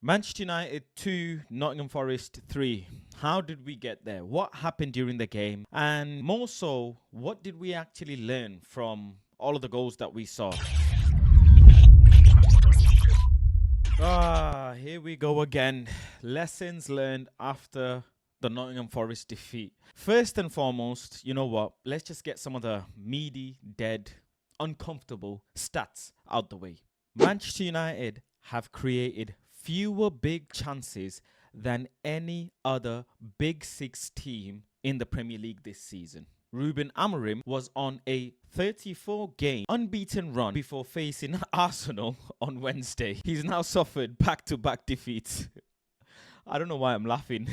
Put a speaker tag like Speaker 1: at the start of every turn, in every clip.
Speaker 1: Manchester United 2, Nottingham Forest 3. How did we get there? What happened during the game? And more so, what did we actually learn from all of the goals that we saw? Here we go again. Lessons learned after the Nottingham Forest defeat. First and foremost, you know what? Let's just get some of the meaty, dead, uncomfortable stats out the way. Manchester United have created fewer big chances than any other Big Six team in the Premier League this season. Ruben Amorim was on a 34-game unbeaten run before facing Arsenal on Wednesday. He's now suffered back-to-back defeats. I don't know why I'm laughing.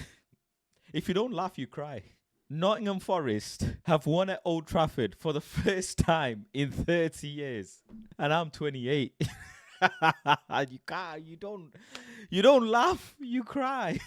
Speaker 1: If you don't laugh, you cry. Nottingham Forest have won at Old Trafford for the first time in 30 years. And I'm 28. You don't laugh, you cry.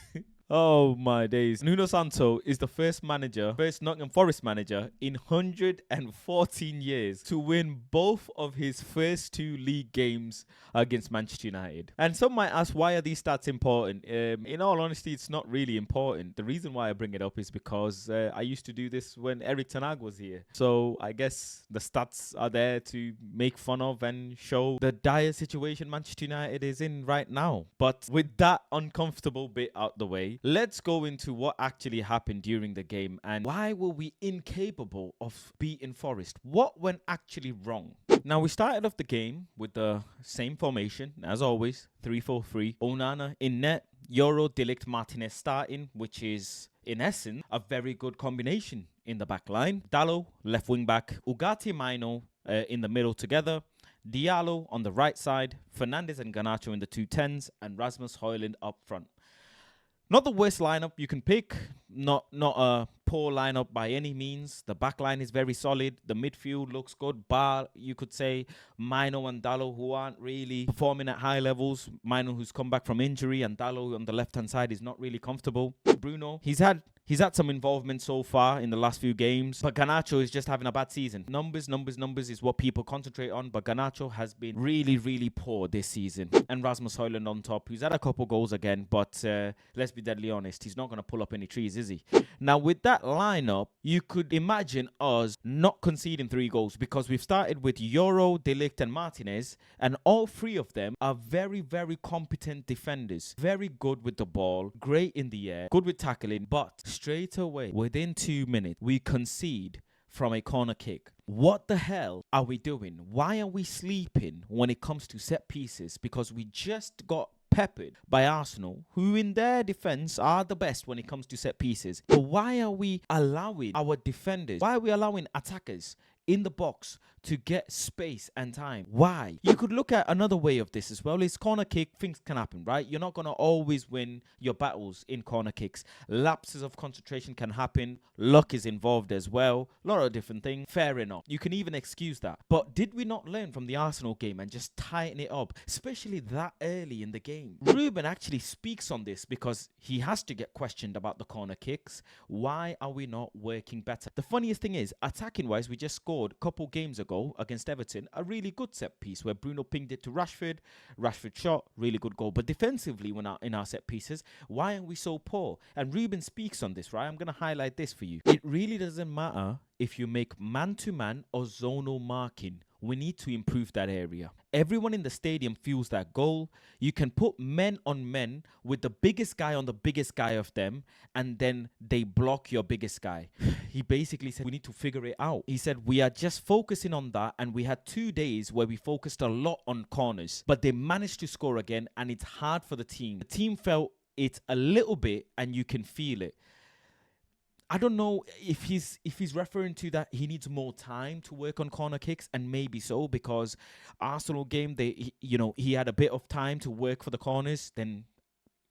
Speaker 1: Oh my days. Nuno Santo is the first Nottingham Forest manager in 114 years to win both of his first two league games against Manchester United. And some might ask, why are these stats important? In all honesty, it's not really important. The reason why I bring it up is because I used to do this when Eric Ten Hag was here. So I guess the stats are there to make fun of and show the dire situation Manchester United is in right now. But with that uncomfortable bit out the way, let's go into what actually happened during the game and why were we incapable of beating Forest? What went actually wrong? Now, we started off the game with the same formation, as always, 3-4-3. Onana in net, Euro, De Ligt, Martinez starting, which is, in essence, a very good combination in the back line. Dalot, left wing back, Ugarte, Maino in the middle together, Diallo on the right side, Fernandes and Garnacho in the 2 10s, and Rasmus Højlund up front. Not the worst lineup you can pick. Not a poor lineup by any means. The back line is very solid. The midfield looks good. Bar, you could say, Maino and Dalot, who aren't really performing at high levels. Maino, who's come back from injury, and Dalot on the left-hand side is not really comfortable. Bruno, he's had some involvement so far in the last few games, but Garnacho is just having a bad season. Numbers is what people concentrate on, but Garnacho has been really, really poor this season. And Rasmus Højlund on top, who's had a couple goals again, but let's be deadly honest, he's not going to pull up any trees, is he? Now, with that lineup, you could imagine us not conceding 3 goals because we've started with Euro, De Ligt, and Martinez, and all 3 of them are very, very competent defenders. Very good with the ball, great in the air, good with tackling, but straight away, within 2 minutes, we concede from a corner kick. What the hell are we doing? Why are we sleeping when it comes to set pieces? Because we just got peppered by Arsenal, who in their defense are the best when it comes to set pieces. But why are we allowing our defenders, why are we allowing attackers in the box to get space and time? Why? You could look at another way of this as well. It's corner kick. Things can happen, right? You're not going to always win your battles in corner kicks. Lapses of concentration can happen. Luck is involved as well. A lot of different things. Fair enough. You can even excuse that. But did we not learn from the Arsenal game and just tighten it up, especially that early in the game? Ruben actually speaks on this because he has to get questioned about the corner kicks. Why are we not working better? The funniest thing is, attacking-wise, we just scored a couple games ago against Everton a really good set piece where Bruno pinged it to Rashford. Rashford shot, really good goal. But defensively, when in our set pieces, why are we so poor? And Ruben speaks on this, right? I'm going to highlight this for you. It really doesn't matter if you make man-to-man or zonal marking. We need to improve that area. Everyone in the stadium feels that goal. You can put men on men with the biggest guy on the biggest guy of them, and then they block your biggest guy. He basically said, we need to figure it out. He said, we are just focusing on that, and we had 2 days where we focused a lot on corners, but they managed to score again, and it's hard for the team. The team felt it a little bit, and you can feel it. I don't know if he's referring to that he needs more time to work on corner kicks, and maybe so, because Arsenal game, he had a bit of time to work for the corners, then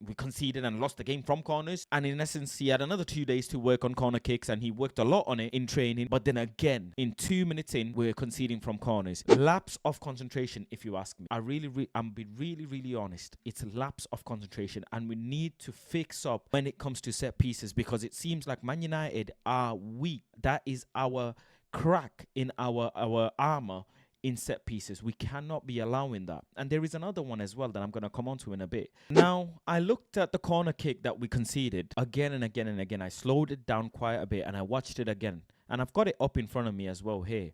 Speaker 1: we conceded and lost the game from corners. And in essence, he had another 2 days to work on corner kicks, and he worked a lot on it in training. But then again, in 2 minutes in, we're conceding from corners. Lapse of concentration, if you ask me. I'm being really, really honest. It's a lapse of concentration, and we need to fix up when it comes to set pieces, because it seems like Man United are weak. That is our crack in our armor in set pieces. We cannot be allowing that. And there is another one as well that I'm going to come on to in a bit. Now, I looked at the corner kick that we conceded again and again and again. I slowed it down quite a bit and I watched it again. And I've got it up in front of me as well here.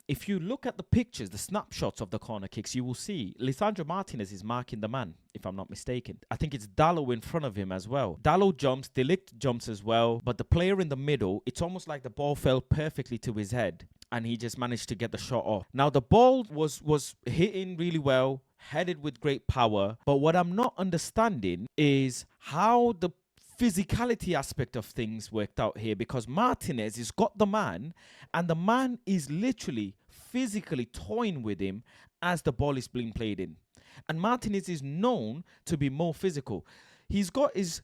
Speaker 1: If you look at the pictures, the snapshots of the corner kicks, you will see Lisandro Martinez is marking the man, if I'm not mistaken. I think it's Dalot in front of him as well. Dalot jumps, De Ligt jumps as well, but the player in the middle, it's almost like the ball fell perfectly to his head and he just managed to get the shot off. Now, the ball was hitting really well, headed with great power, but what I'm not understanding is how the physicality aspect of things worked out here, because Martinez has got the man and the man is literally physically toying with him as the ball is being played in. And Martinez is known to be more physical. He's got his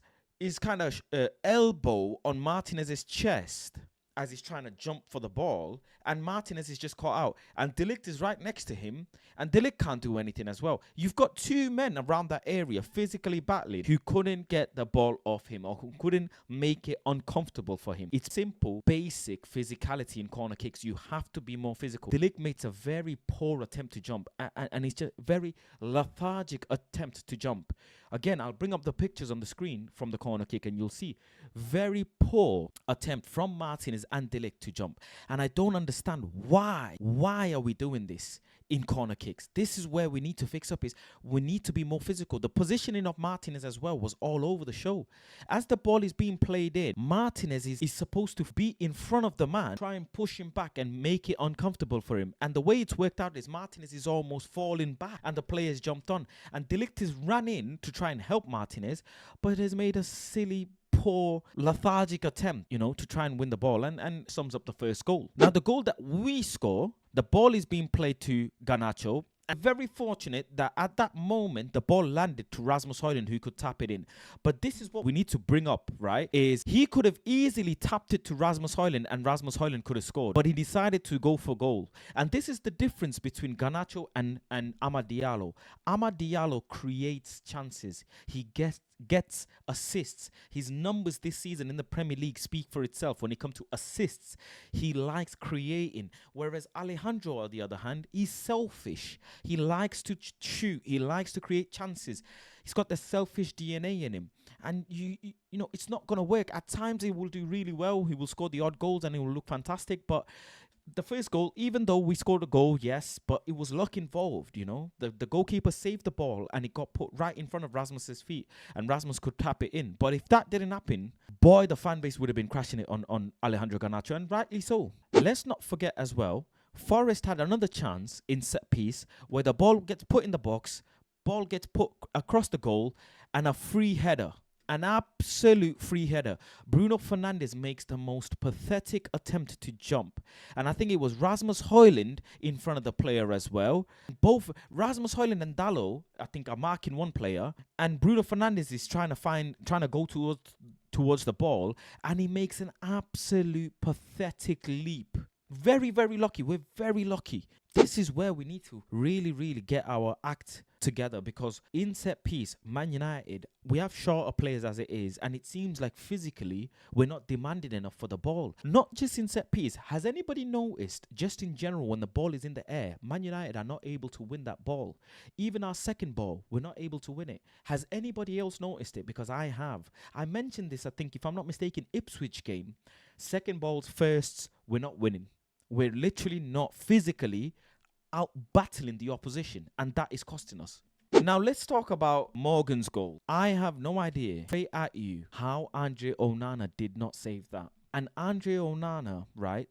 Speaker 1: kind of elbow on Martinez's chest as he's trying to jump for the ball, and Martinez is just caught out. And De Ligt is right next to him, and De Ligt can't do anything as well. You've got two men around that area physically battling who couldn't get the ball off him or who couldn't make it uncomfortable for him. It's simple, basic physicality in corner kicks. You have to be more physical. De Ligt makes a very poor attempt to jump, and it's just very lethargic attempt to jump. Again, I'll bring up the pictures on the screen from the corner kick and you'll see very poor attempt from Martinez and De Ligt to jump. And I don't understand why. Why are we doing this in corner kicks? This is where we need to fix up. Is we need to be more physical. The positioning of Martinez as well was all over the show. As the ball is being played in, Martinez is supposed to be in front of the man, try and push him back and make it uncomfortable for him. And the way it's worked out is Martinez is almost falling back and the players jumped on. And De Ligt has run in to try and help Martinez, but has made a silly, poor, lethargic attempt, to try and win the ball and sums up the first goal. Now, the goal that we score, the ball is being played to Garnacho. And very fortunate that at that moment, the ball landed to Rasmus Højlund, who could tap it in. But this is what we need to bring up, right? Is he could have easily tapped it to Rasmus Højlund and Rasmus Højlund could have scored. But he decided to go for goal. And this is the difference between Garnacho and Amad Diallo. Amad Diallo creates chances. He gets assists. His numbers this season in the Premier League speak for itself when it comes to assists. He likes creating. Whereas Alejandro, on the other hand, he's selfish. He likes to shoot. He likes to create chances. He's got the selfish DNA in him. And, it's not going to work. At times, he will do really well. He will score the odd goals and he will look fantastic. But the first goal, even though we scored a goal, yes, but it was luck involved, The goalkeeper saved the ball and it got put right in front of Rasmus's feet and Rasmus could tap it in. But if that didn't happen, boy, the fan base would have been crashing it on Alejandro Garnacho, and rightly so. Let's not forget as well, Forest had another chance in set piece where the ball gets put in the box, ball gets put across the goal, and a free header. An absolute free header. Bruno Fernandes makes the most pathetic attempt to jump. And I think it was Rasmus Højlund in front of the player as well. Both Rasmus Højlund and Dalot, I think, are marking one player. And Bruno Fernandes is trying to go towards the ball. And he makes an absolute pathetic leap. Very, very lucky. We're very lucky. This is where we need to really, really get our act together, because in set piece, Man United, we have shorter players as it is, and it seems like physically we're not demanding enough for the ball. Not just in set piece. Has anybody noticed, just in general, when the ball is in the air, Man United are not able to win that ball? Even our second ball, we're not able to win it. Has anybody else noticed it? Because I have. I mentioned this, I think, if I'm not mistaken, Ipswich game. Second balls, firsts, we're not winning. We're literally not physically out battling the opposition, and that is costing us. Now let's talk about Morgan's goal. I have no idea, straight at you, how Andre Onana did not save that. And Andre Onana, right,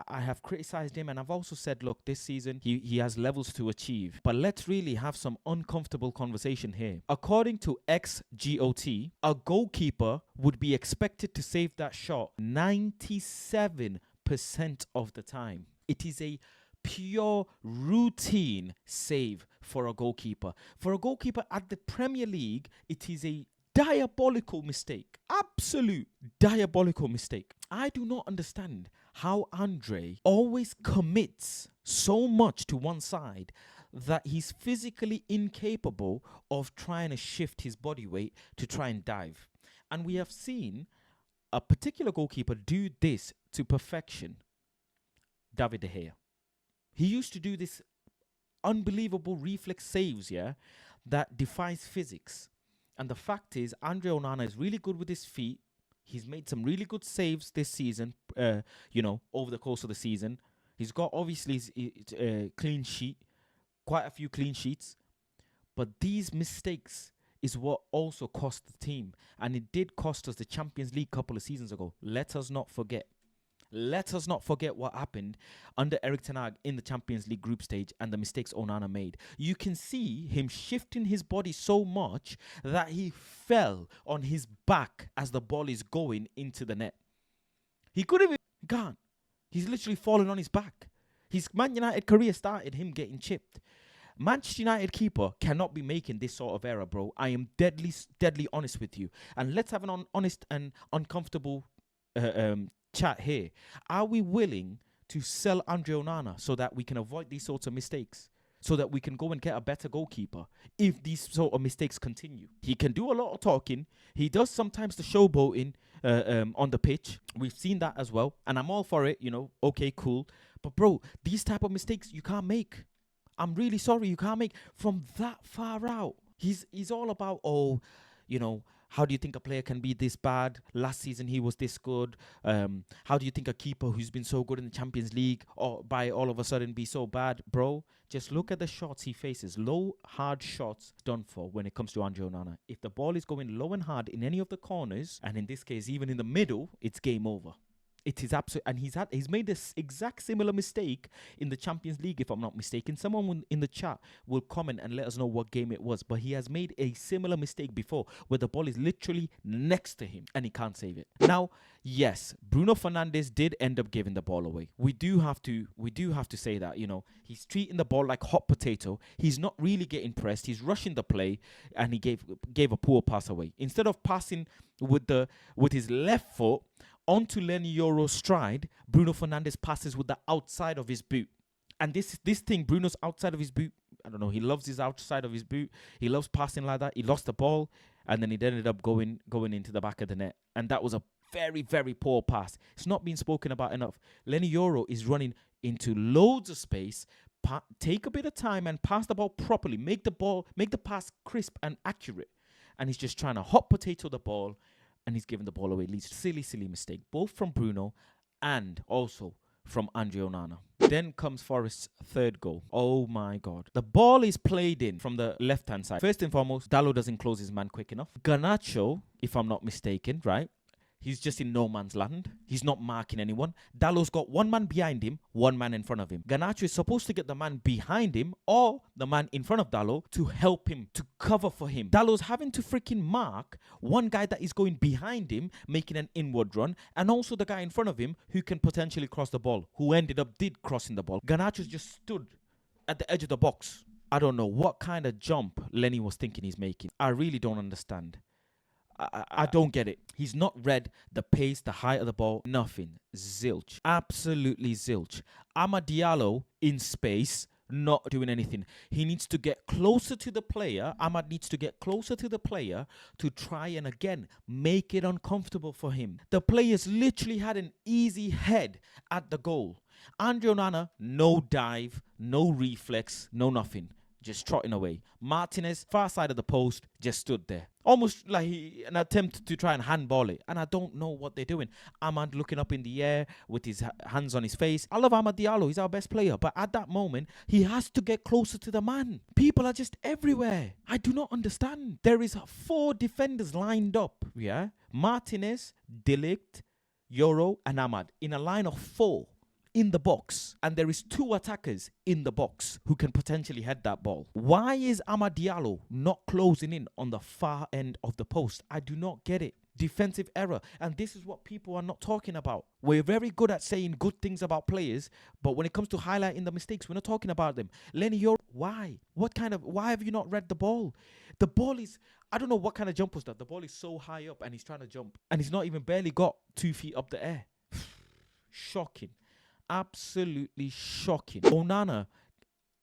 Speaker 1: I have criticized him, and I've also said, look, this season he has levels to achieve. But let's really have some uncomfortable conversation here. According to XGOT, a goalkeeper would be expected to save that shot 97% of the time. It is a pure routine save for a goalkeeper. For a goalkeeper at the Premier League, it is a diabolical mistake. Absolute diabolical mistake. I do not understand how Andre always commits so much to one side that he's physically incapable of trying to shift his body weight to try and dive. And we have seen a particular goalkeeper do this to perfection. David De Gea. He used to do this unbelievable reflex saves, yeah, that defies physics. And the fact is, Andre Onana is really good with his feet. He's made some really good saves this season, over the course of the season. He's got obviously his clean sheet, quite a few clean sheets. But these mistakes is what also cost the team. And it did cost us the Champions League a couple of seasons ago. Let us not forget. Let us not forget what happened under Erik ten Hag in the Champions League group stage and the mistakes Onana made. You can see him shifting his body so much that he fell on his back as the ball is going into the net. He could have gone. He's literally fallen on his back. His Man United career started him getting chipped. Manchester United keeper cannot be making this sort of error, bro. I am deadly honest with you. And let's have an honest and uncomfortable chat here. Are we willing to sell Andre Onana so that we can avoid these sorts of mistakes? So that we can go and get a better goalkeeper if these sort of mistakes continue. He can do a lot of talking. He does sometimes the showboating on the pitch. We've seen that as well. And I'm all for it, Okay, cool. But, bro, these type of mistakes you can't make. I'm really sorry, you can't make from that far out. He's all about, how do you think a player can be this bad? Last season he was this good. How do you think a keeper who's been so good in the Champions League or by all of a sudden be so bad? Bro, just look at the shots he faces. Low, hard shots done for when it comes to Andre Onana. If the ball is going low and hard in any of the corners, and in this case even in the middle, it's game over. It is absolute, and he's made this exact similar mistake in the Champions League, if I'm not mistaken. Someone in the chat will comment and let us know what game it was. But he has made a similar mistake before, where the ball is literally next to him and he can't save it. Now, yes, Bruno Fernandes did end up giving the ball away. We do have to say that. He's treating the ball like hot potato. He's not really getting pressed. He's rushing the play, and he gave a poor pass away. Instead of passing with his left foot onto Lenny Yoro's stride, Bruno Fernandes passes with the outside of his boot. And this thing, Bruno's outside of his boot, I don't know, he loves his outside of his boot. He loves passing like that. He lost the ball, and then it ended up going into the back of the net. And that was a very, very poor pass. It's not been spoken about enough. Lenny Yoro is running into loads of space. Take a bit of time and pass the ball properly. Make the pass crisp and accurate. And he's just trying to hot potato the ball, and he's giving the ball away. Leads silly mistake, both from Bruno and also from Andre Onana. Then comes Forest's third goal. Oh my God. The ball is played in from the left-hand side. First and foremost, Dalot doesn't close his man quick enough. Garnacho, if I'm not mistaken, right? He's just in no man's land. He's not marking anyone. Dalot's got one man behind him, one man in front of him. Garnacho is supposed to get the man behind him or the man in front of Dalot to help him, to cover for him. Dalot's having to freaking mark one guy that is going behind him, making an inward run, and also the guy in front of him who can potentially cross the ball, who did crossing the ball. Garnacho just stood at the edge of the box. I don't know what kind of jump Lenny was thinking he's making. I really don't understand. I don't get it. He's not read the pace, the height of the ball, nothing. Zilch. Absolutely zilch. Amad Diallo in space, not doing anything. He needs to get closer to the player. Amad needs to get closer to the player to try and again make it uncomfortable for him. The players literally had an easy head at the goal. Andre Onana, no dive, no reflex, no nothing. Just trotting away. Martinez, far side of the post, just stood there. Almost like an attempt to try and handball it. And I don't know what they're doing. Amad looking up in the air with his hands on his face. I love Amad Diallo. He's our best player. But at that moment, he has to get closer to the man. People are just everywhere. I do not understand. There is 4 defenders lined up. Yeah. Martinez, De Ligt, Yoro, and Amad in a line of 4. In the box, and there is 2 attackers in the box who can potentially head that ball. Why is Amad Diallo not closing in on the far end of the post? I do not get it. Defensive error, and this is what people are not talking about. We're very good at saying good things about players, but when it comes to highlighting the mistakes, we're not talking about them. Lenny Yoro, why? Why have you not read the ball? The ball is, I don't know what kind of jump was that. The ball is so high up and he's trying to jump, and he's not even barely got 2 feet up the air. Shocking. Absolutely shocking. Onana,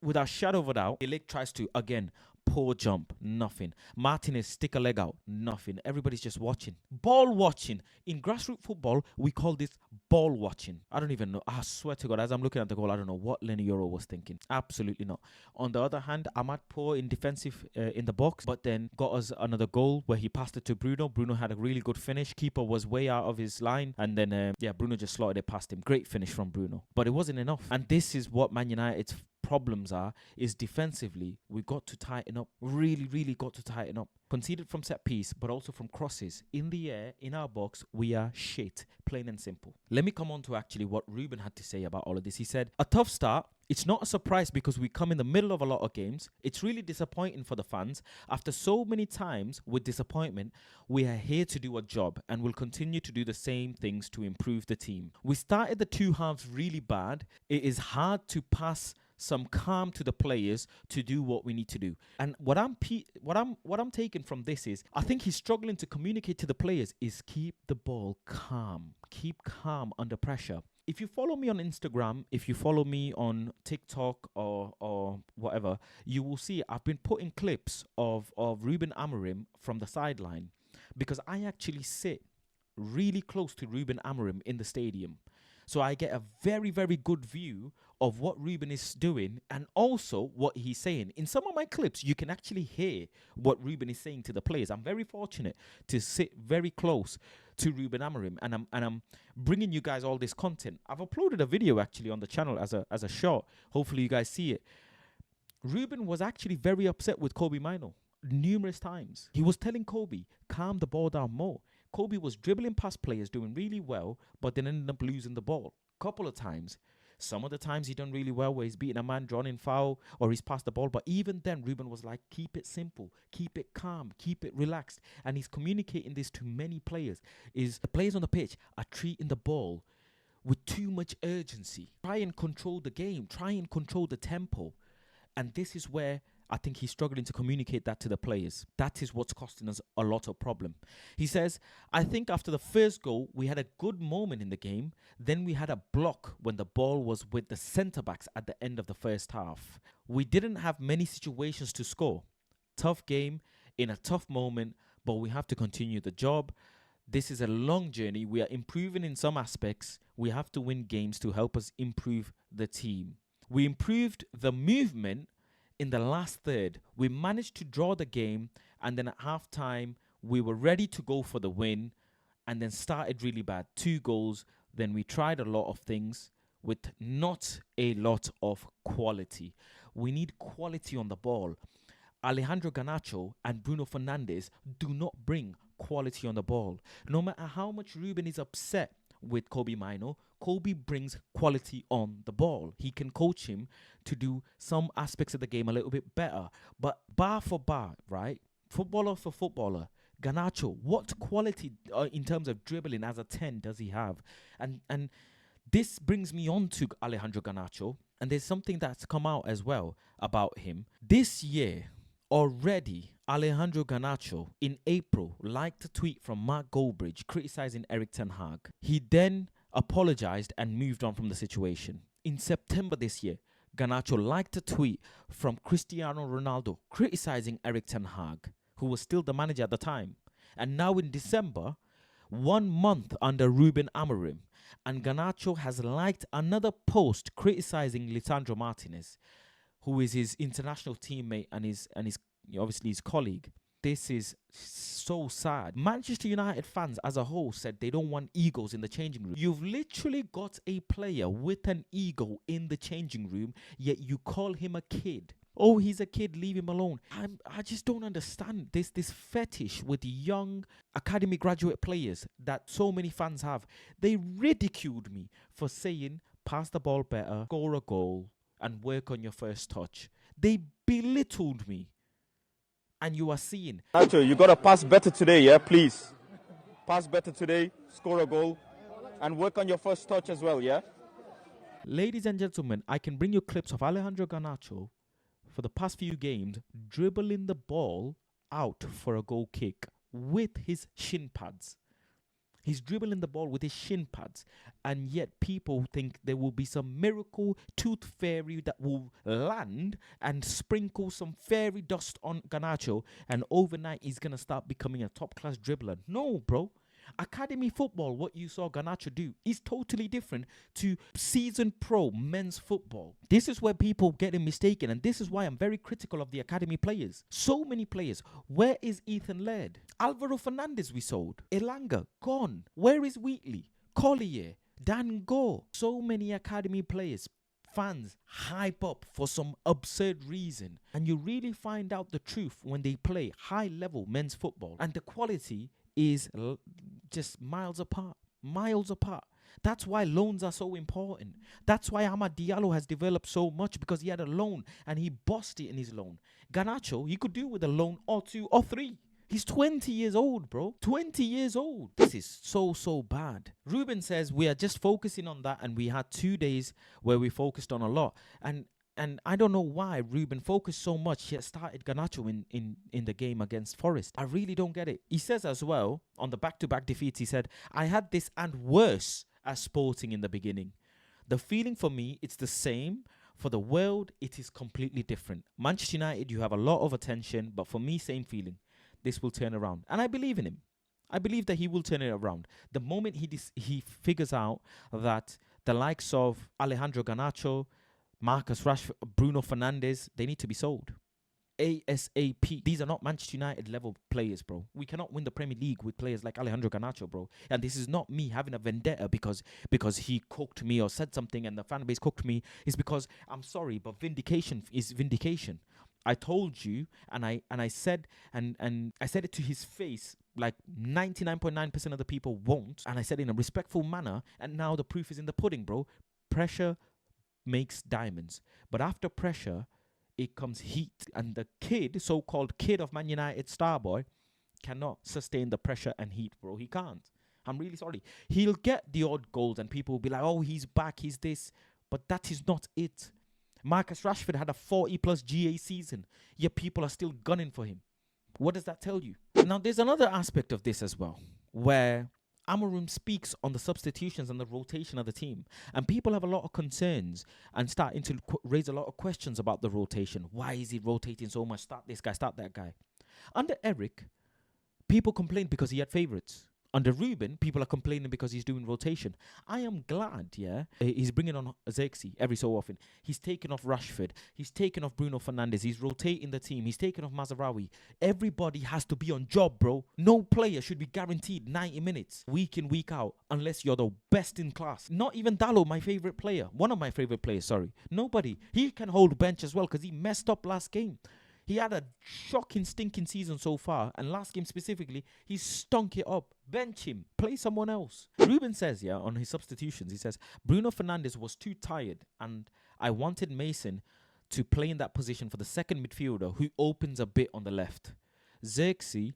Speaker 1: without shadow of a doubt, Elec tries to, again, poor jump, nothing. Martinez stick a leg out, nothing. Everybody's just watching. Ball watching. In grassroots football, we call this ball watching. I don't even know. I swear to God, as I'm looking at the goal, I don't know what Lenny Euro was thinking. Absolutely not. On the other hand, Ahmad poor in defensive in the box, but then got us another goal where he passed it to Bruno. Bruno had a really good finish. Keeper was way out of his line, and then Bruno just slotted it past him. Great finish from Bruno, but it wasn't enough. And this is what Man United's problems are, is defensively we've got to tighten up. Really got to tighten up. Conceded from set piece, but also from crosses in the air, in our box, we are shit, plain and simple. Let me come on to actually what Ruben had to say about all of this. He said, a tough start. It's not a surprise because we come in the middle of a lot of games. It's really disappointing for the fans. After so many times with disappointment, we are here to do a job and will continue to do the same things to improve the team. We started the two halves really bad. It is hard to pass some calm to the players to do what we need to do. And what I'm taking from this is, I think he's struggling to communicate to the players is keep the ball calm. Keep calm under pressure. If you follow me on Instagram, if you follow me on TikTok or whatever, you will see I've been putting clips of Ruben Amorim from the sideline, because I actually sit really close to Ruben Amorim in the stadium. So I get a very good view of what Ruben is doing and also what he's saying. In some of my clips, you can actually hear what Ruben is saying to the players. I'm very fortunate to sit very close to Ruben Amorim, and I'm bringing you guys all this content. I've uploaded a video actually on the channel as a short. Hopefully you guys see it. Ruben was actually very upset with Kobe Mino numerous times. He was telling Kobe, calm the ball down more. Kobe was dribbling past players, doing really well, but then ended up losing the ball a couple of times. Some of the times he done really well where he's beating a man, drawn in foul, or he's passed the ball. But even then, Ruben was like, keep it simple, keep it calm, keep it relaxed. And he's communicating this to many players, is the players on the pitch are treating the ball with too much urgency. Try and control the game, try and control the tempo. And this is where I think he's struggling to communicate that to the players. That is what's costing us a lot of problem. He says, I think after the first goal, we had a good moment in the game. Then we had a block when the ball was with the centre-backs at the end of the first half. We didn't have many situations to score. Tough game in a tough moment, but we have to continue the job. This is a long journey. We are improving in some aspects. We have to win games to help us improve the team. We improved the movement in the last third. We managed to draw the game, and then at halftime, we were ready to go for the win, and then started really bad. 2 goals. Then we tried a lot of things with not a lot of quality. We need quality on the ball. Alejandro Garnacho and Bruno Fernandes do not bring quality on the ball. No matter how much Ruben is upset with Kobe Mino, Kobe brings quality on the ball. He can coach him to do some aspects of the game a little bit better. But bar for bar, right? Footballer for footballer, Garnacho, what quality in terms of dribbling as a 10 does he have? And this brings me on to Alejandro Garnacho. And there's something that's come out as well about him. This year, already, Alejandro Garnacho in April liked a tweet from Mark Goldbridge criticizing Erik ten Hag. He then apologized and moved on from the situation. In September this year, Garnacho liked a tweet from Cristiano Ronaldo criticizing Erik ten Hag, who was still the manager at the time. And now in December, 1 month under Ruben Amorim, and Garnacho has liked another post criticizing Lisandro Martinez, who is his international teammate and his obviously his colleague. This is so sad. Manchester United fans as a whole said they don't want egos in the changing room. You've literally got a player with an ego in the changing room, yet you call him a kid. Oh, he's a kid, leave him alone. I just don't understand this fetish with young academy graduate players that so many fans have. They ridiculed me for saying, pass the ball better, score a goal, and work on your first touch. They belittled me. And you are seeing.
Speaker 2: Nacho, you got to pass better today, yeah, please. Pass better today, score a goal, and work on your first touch as well, yeah?
Speaker 1: Ladies and gentlemen, I can bring you clips of Alejandro Garnacho for the past few games dribbling the ball out for a goal kick with his shin pads. He's dribbling the ball with his shin pads, and yet people think there will be some miracle tooth fairy that will land and sprinkle some fairy dust on Garnacho, and overnight he's going to start becoming a top-class dribbler. No, bro. Academy football, what you saw Garnacho do, is totally different to seasoned pro men's football. This is where people get it mistaken, and this is why I'm very critical of the academy players. So many players. Where is Ethan Laird? Alvaro Fernandez we sold. Elanga, gone. Where is Wheatley? Collier, Dan Gore. So many academy players. Fans hype up for some absurd reason, and you really find out the truth when they play high-level men's football, and the quality is just miles apart. That's why loans are so important. That's why Amad Diallo has developed so much, because he had a loan and he bossed it in his loan. Garnacho, he could do with a loan or 2 or 3. He's 20 years old, bro. 20 years old. This is so bad. Ruben says we are just focusing on that, and we had 2 days where we focused on a lot. And I don't know why Ruben focused so much. He started Garnacho in the game against Forest. I really don't get it. He says as well, on the back-to-back defeats, he said, I had this and worse as Sporting in the beginning. The feeling for me, it's the same. For the world, it is completely different. Manchester United, you have a lot of attention, but for me, same feeling. This will turn around. And I believe in him. I believe that he will turn it around. The moment he figures out that the likes of Alejandro Garnacho, Marcus Rashford, Bruno Fernandes, they need to be sold. ASAP. These are not Manchester United level players, bro. We cannot win the Premier League with players like Alejandro Garnacho, bro. And this is not me having a vendetta because he cooked me or said something and the fan base cooked me. It's because, I'm sorry, but vindication is vindication. I told you, and I said it to his face, like 99.9% of the people won't, and I said it in a respectful manner, and now the proof is in the pudding, bro. Pressure makes diamonds, but after pressure it comes heat, and the so-called kid of Man United, Starboy, cannot sustain the pressure and heat, bro. He can't. I'm really sorry. He'll get the odd goals and people will be like, oh, he's back, he's this, but that is not it. Marcus Rashford had a 40+ GA season, yet people are still gunning for him. What does that tell you? Now there's another aspect of this as well, where Amorim speaks on the substitutions and the rotation of the team. And people have a lot of concerns and starting to raise a lot of questions about the rotation. Why is he rotating so much? Start this guy, start that guy. Under Eric, people complained because he had favourites. Under Ruben, people are complaining because he's doing rotation. I am glad, he's bringing on Xerxes every so often. He's taking off Rashford. He's taking off Bruno Fernandes. He's rotating the team. He's taking off Mazraoui. Everybody has to be on job, bro. No player should be guaranteed 90 minutes, week in, week out, unless you're the best in class. Not even Dallo, my favourite player. One of my favourite players, sorry. Nobody. He can hold bench as well because he messed up last game. He had a shocking, stinking season so far, and last game specifically, he stunk it up. Bench him. Play someone else. Ruben says, on his substitutions, he says, Bruno Fernandes was too tired, and I wanted Mason to play in that position for the second midfielder who opens a bit on the left. Xerxes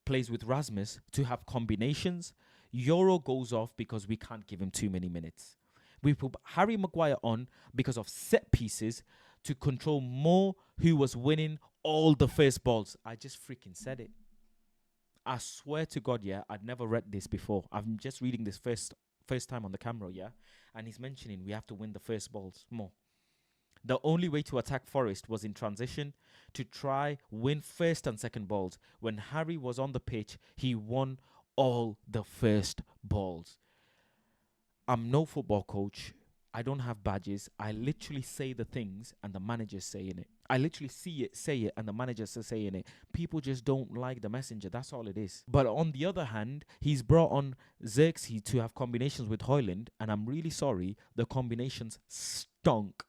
Speaker 1: plays with Rasmus to have combinations. Euro goes off because we can't give him too many minutes. We put Harry Maguire on because of set pieces to control more, who was winning all the first balls. I just freaking said it. I swear to God, I'd never read this before. I'm just reading this first time on the camera, and he's mentioning we have to win the first balls more. The only way to attack Forest was in transition to try win first and second balls. When Harry was on the pitch, he won all the first balls. I'm no football coach. I don't have badges. I literally say the things and the manager's saying it. I literally see it, say it, and the manager's saying it. People just don't like the messenger. That's all it is. But on the other hand, he's brought on Xerxes to have combinations with Højlund, and I'm really sorry, the combinations stunk.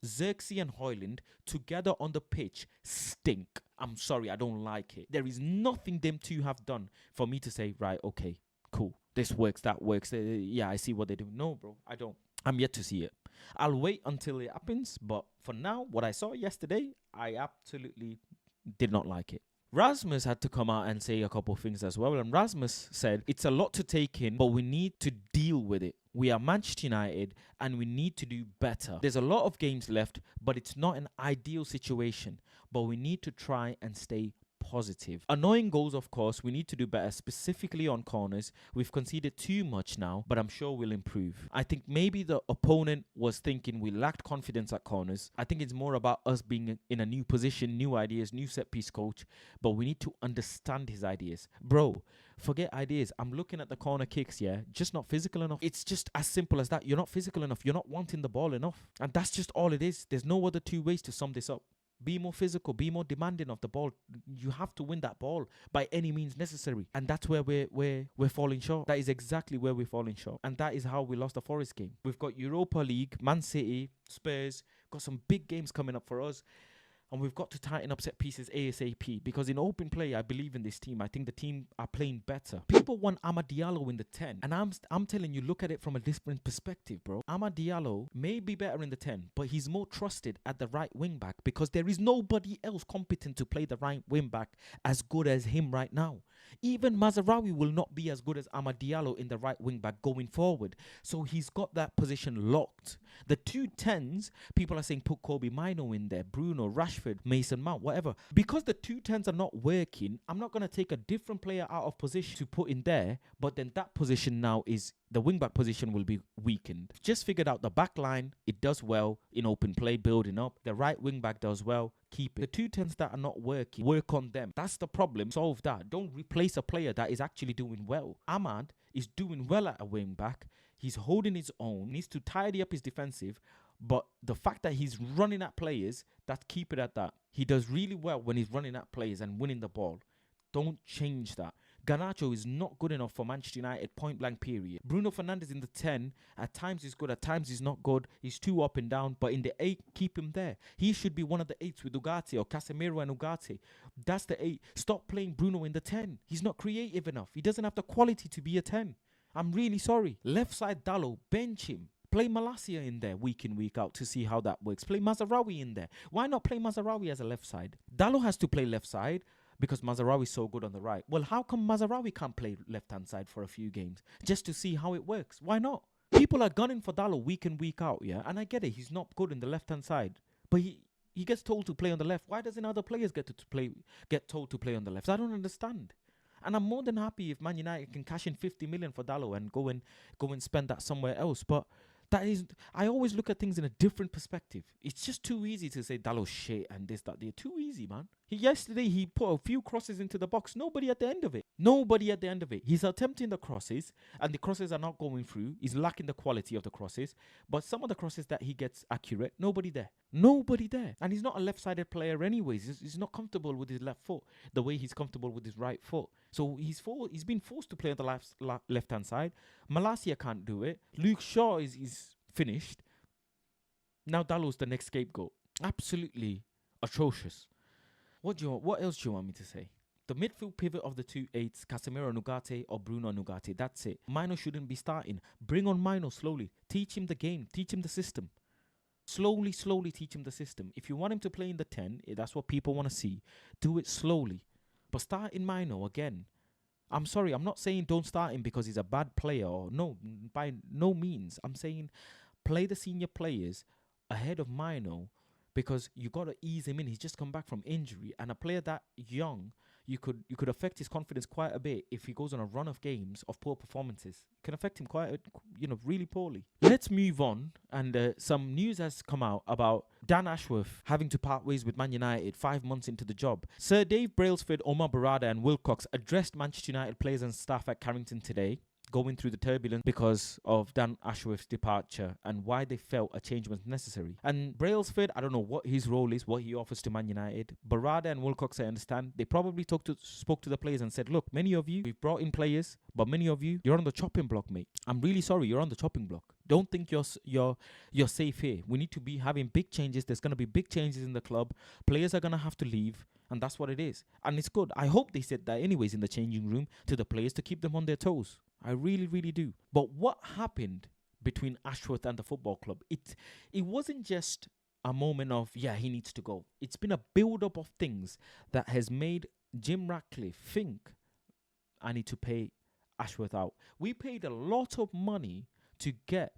Speaker 1: Xerxes and Højlund together on the pitch stink. I'm sorry, I don't like it. There is nothing them two have done for me to say, right, okay, cool. This works, that works. I see what they do. No, bro, I don't. I'm yet to see it. I'll wait until it happens, but for now, what I saw yesterday, I absolutely did not like it. Rasmus had to come out and say a couple of things as well, and Rasmus said, it's a lot to take in, but we need to deal with it. We are Manchester United, and we need to do better. There's a lot of games left, but it's not an ideal situation, but we need to try and stay positive. Annoying goals, of course, we need to do better, specifically on corners. We've conceded too much now, but I'm sure we'll improve. I think maybe the opponent was thinking we lacked confidence at corners. I think it's more about us being in a new position, new ideas, new set piece coach, but we need to understand his ideas. Bro, forget ideas. I'm looking at the corner kicks, yeah, just not physical enough. It's just as simple as that. You're not physical enough. You're not wanting the ball enough. And that's just all it is. There's no other two ways to sum this up. Be more physical, be more demanding of the ball. You have to win that ball by any means necessary. And that's where we're falling short. That is exactly where we're falling short. And that is how we lost the Forest game. We've got Europa League, Man City, Spurs, got some big games coming up for us. And we've got to tighten up set pieces ASAP, because in open play, I believe in this team. I think the team are playing better. People want Amad Diallo in the 10. And I'm telling you, look at it from a different perspective, bro. Amad Diallo may be better in the 10, but he's more trusted at the right wing back, because there is nobody else competent to play the right wing back as good as him right now. Even Mazraoui will not be as good as Amad Diallo in the right wing back going forward. So he's got that position locked. The two 10s, people are saying put Kobe Mino in there, Bruno, Rashford, Mason Mount, whatever. Because the two 10s are not working, I'm not going to take a different player out of position to put in there, but then that position now is, the wing-back position will be weakened. Just figured out the back line, it does well in open play, building up. The right wing-back does well, keep it. The two 10s that are not working, work on them. That's the problem. Solve that. Don't replace a player that is actually doing well. Ahmad is doing well at a wing-back. He's holding his own, needs to tidy up his defensive, but the fact that he's running at players, keep it at that. He does really well when he's running at players and winning the ball. Don't change that. Garnacho is not good enough for Manchester United, point blank period. Bruno Fernandes in the 10, at times he's good, at times he's not good. He's too up and down, but in the 8, keep him there. He should be one of the 8s with Ugarte or Casemiro and Ugarte. That's the 8. Stop playing Bruno in the 10. He's not creative enough. He doesn't have the quality to be a 10. I'm really sorry. Left side Dallo, bench him. Play Malacia in there week in, week out to see how that works. Play Mazraoui in there. Why not play Mazraoui as a left side? Dallo has to play left side because Mazraoui is so good on the right. Well, how come Mazraoui can't play left-hand side for a few games just to see how it works? Why not? People are gunning for Dallo week in, week out, yeah? And I get it. He's not good in the left-hand side. But he gets told to play on the left. Why doesn't other players get told to play on the left? I don't understand. And I'm more than happy if Man United can cash in 50 million for Dallo and go and spend that somewhere else. But that is, I always look at things in a different perspective. It's just too easy to say Dallo's shit and this, that, they're too easy, man. Yesterday he put a few crosses into the box. Nobody at the end of it. Nobody at the end of it. He's attempting the crosses and the crosses are not going through. He's lacking the quality of the crosses. But some of the crosses that he gets accurate, nobody there. Nobody there. And he's not a left-sided player anyways. He's not comfortable with his left foot the way he's comfortable with his right foot. So he's been forced to play on the left-hand side. Malacia can't do it. Luke Shaw is finished. Now Dallo's the next scapegoat. Absolutely atrocious. What else do you want me to say? The midfield pivot of the two 8s, Casemiro and Ugarte or Bruno and Ugarte, that's it. Mino shouldn't be starting. Bring on Mino slowly. Teach him the game. Teach him the system. Slowly teach him the system. If you want him to play in the 10, that's what people want to see. Do it slowly. But start in Mino again. I'm sorry, I'm not saying don't start him because he's a bad player. Or no, by no means. I'm saying play the senior players ahead of Mino, because you got to ease him in. He's just come back from injury, and a player that young, you could affect his confidence quite a bit if he goes on a run of games of poor performances. It can affect him really poorly. Let's move on, and some news has come out about Dan Ashworth having to part ways with Man United 5 months into the job. Sir Dave Brailsford, Omar Barada and Wilcox addressed Manchester United players and staff at Carrington today, going through the turbulence because of Dan Ashworth's departure and why they felt a change was necessary. And Brailsford, I don't know what his role is, what he offers to Man United. Barada and Wilcox, I understand, they probably spoke to the players and said, look, many of you, we've brought in players, but many of you, you're on the chopping block, mate. I'm really sorry, you're on the chopping block. Don't think you're safe here. We need to be having big changes. There's going to be big changes in the club. Players are going to have to leave, and that's what it is. And it's good. I hope they said that anyways in the changing room to the players to keep them on their toes. I really, really do. But what happened between Ashworth and the football club? It wasn't just a moment of, yeah, he needs to go. It's been a build-up of things that has made Jim Ratcliffe think, I need to pay Ashworth out. We paid a lot of money to get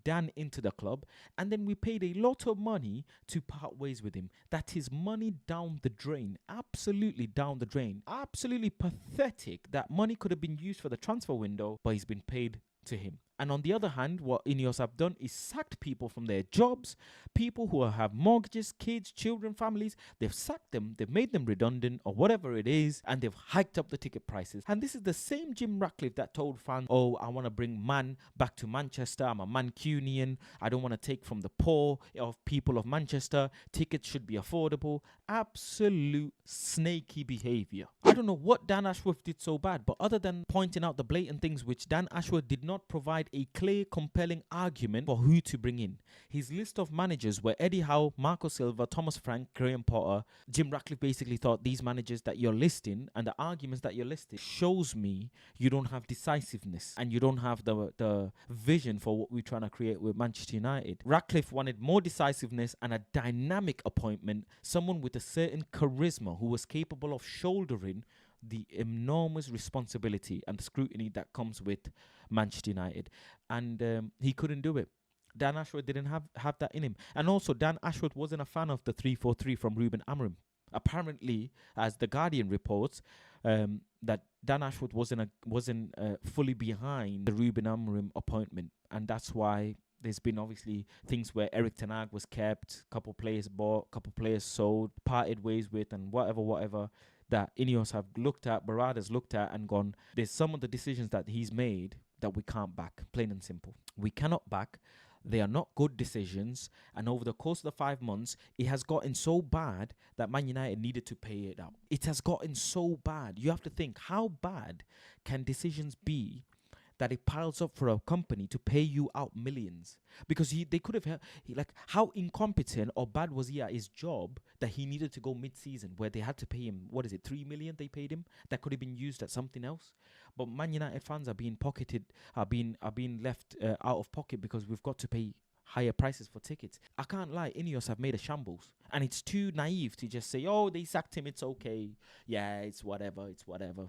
Speaker 1: Dan into the club, and then we paid a lot of money to part ways with him. That is money down the drain. Absolutely down the drain. Absolutely pathetic that money could have been used for the transfer window, but he's been paid to him. And on the other hand, what Ineos have done is sacked people from their jobs, people who have mortgages, kids, children, families. They've sacked them, they've made them redundant or whatever it is, and they've hiked up the ticket prices. And this is the same Jim Ratcliffe that told fans, oh, I want to bring man back to Manchester. I'm a Mancunian. I don't want to take from the poor of people of Manchester. Tickets should be affordable. Absolute snaky behavior. I don't know what Dan Ashworth did so bad, but other than pointing out the blatant things which Dan Ashworth did not provide a clear, compelling argument for who to bring in. His list of managers were Eddie Howe, Marco Silva, Thomas Frank, Graham Potter. Jim Ratcliffe basically thought these managers that you're listing and the arguments that you're listing shows me you don't have decisiveness and you don't have the vision for what we're trying to create with Manchester United. Ratcliffe wanted more decisiveness and a dynamic appointment, someone with a certain charisma who was capable of shouldering the enormous responsibility and scrutiny that comes with Manchester United. And he couldn't do it. Dan Ashworth didn't have that in him. And also, Dan Ashworth wasn't a fan of the 3-4-3 from Ruben Amorim. Apparently, as The Guardian reports, that Dan Ashworth wasn't fully behind the Ruben Amorim appointment. And that's why there's been obviously things where Eric Ten Hag was kept, couple players bought, couple players sold, parted ways with, and whatever that Ineos have looked at, Barada's looked at and gone, there's some of the decisions that he's made that we can't back, plain and simple. We cannot back. They are not good decisions. And over the course of the 5 months, it has gotten so bad that Man United needed to pay it out. It has gotten so bad. You have to think, how bad can decisions be that it piles up for a company to pay you out millions? Because they could have, how incompetent or bad was he at his job that he needed to go mid-season where they had to pay him, 3 million they paid him? That could have been used at something else. But Man United fans are being left out of pocket because we've got to pay higher prices for tickets. I can't lie, Ineos have made a shambles. And it's too naive to just say, oh, they sacked him, it's okay. Yeah, it's whatever.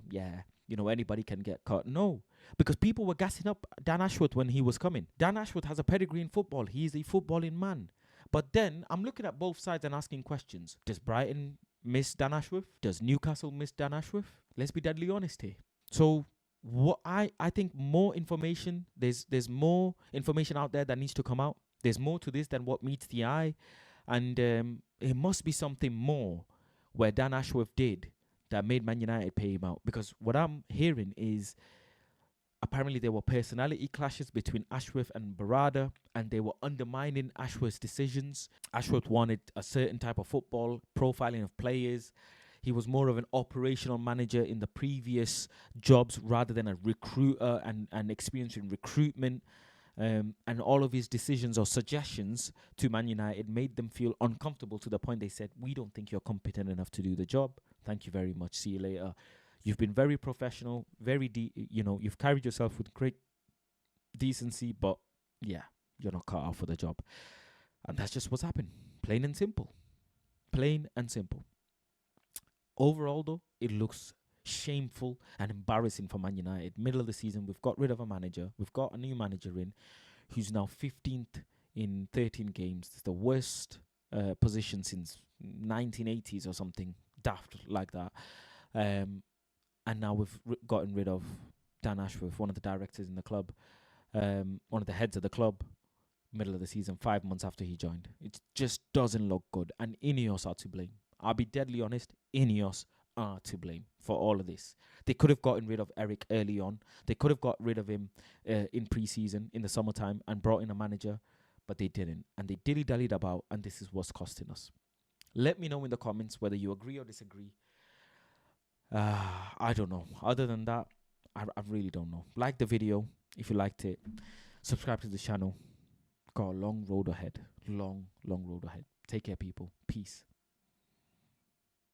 Speaker 1: Yeah, anybody can get caught. No, because people were gassing up Dan Ashworth when he was coming. Dan Ashworth has a pedigree in football. He is a footballing man. But then I'm looking at both sides and asking questions. Does Brighton miss Dan Ashworth? Does Newcastle miss Dan Ashworth? Let's be deadly honest here. So what I think more information, there's more information out there that needs to come out. There's more to this than what meets the eye. And it must be something more where Dan Ashworth did that made Man United pay him out. Because what I'm hearing is apparently there were personality clashes between Ashworth and Barada, and they were undermining Ashworth's decisions. Ashworth wanted a certain type of football, profiling of players. He was more of an operational manager in the previous jobs rather than a recruiter and experience in recruitment. And all of his decisions or suggestions to Man United made them feel uncomfortable to the point they said, we don't think you're competent enough to do the job. Thank you very much. See you later. You've been very professional, you've carried yourself with great decency, but yeah, you're not cut out for the job. And that's just what's happened. Plain and simple. Plain and simple. Overall, though, it looks shameful and embarrassing for Man United. Middle of the season, we've got rid of a manager. We've got a new manager in who's now 15th in 13 games. It's the worst position since 1980s or something daft like that. And now we've gotten rid of Dan Ashworth, one of the directors in the club, one of the heads of the club, middle of the season, 5 months after he joined. It just doesn't look good. And Ineos are to blame. I'll be deadly honest, Ineos are to blame for all of this. They could have gotten rid of Eric early on. They could have got rid of him in pre-season, in the summertime, and brought in a manager, but they didn't. And they dilly-dallied about, and this is what's costing us. Let me know in the comments whether you agree or disagree. I don't know. Other than that, I really don't know. Like the video if you liked it. Subscribe to the channel. Got a long road ahead. Long road ahead. Take care, people. Peace.